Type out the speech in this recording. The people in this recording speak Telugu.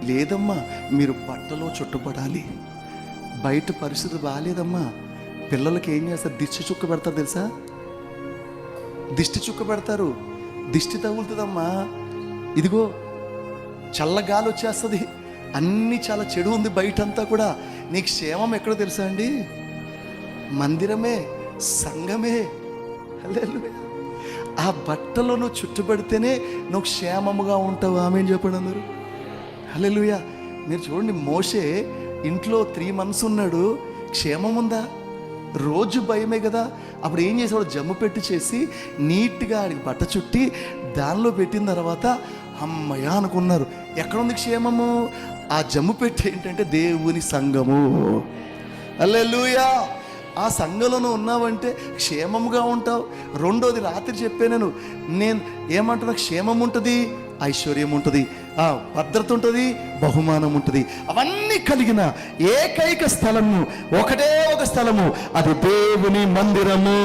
లేదమ్మా, మీరు బట్టలో చుట్టపడాలి. బయట పరిస్థితి బాగాలేదమ్మా. పిల్లలకి ఏం చేస్తారు? దిష్టి చుక్క పెడతారు తెలుసా? దిష్టి చుక్క పెడతారు. దిష్టి తగులుతుందమ్మా. ఇదిగో చల్లగాలి వచ్చేస్తుంది. అన్నీ చాలా చెడు ఉంది బయటంతా కూడా. నీకు క్షేమం ఎక్కడో తెలుసా అండి? మందిరమే, సంఘమే. హల్లెలూయా. ఆ బట్టలో నువ్వు చుట్టుపడితేనే నువ్వు క్షేమముగా ఉంటావు. ఆమేన్ చెప్పండి అందరూ. హల్లెలూయా. మీరు చూడండి, మోషే ఇంట్లో 3 months ఉన్నాడు. క్షేమం ఉందా? రోజు భయమే కదా. అప్పుడు ఏం చేసేవాడు? జమ్ము పెట్టి చేసి నీట్గా ఆడికి బట్ట చుట్టి దానిలో పెట్టిన తర్వాత అమ్మయ్య అనుకున్నారు. ఎక్కడుంది క్షేమము? ఆ జమ్ము పెట్టి ఏంటంటే దేవుని సంఘము. హల్లెలూయా. ఆ సంఘంలో ఉన్నావంటే క్షేమముగా ఉంటావు. రెండోది, రాత్రి చెప్పాను నేను ఏమంటున్నా, క్షేమం ఉంటుంది, ఐశ్వర్యం ఉంటుంది, భద్రత ఉంటుంది, బహుమానం ఉంటుంది. అవన్నీ కలిగిన ఏకైక స్థలము, ఒకటే ఒక స్థలము, అది దేవుని మందిరము.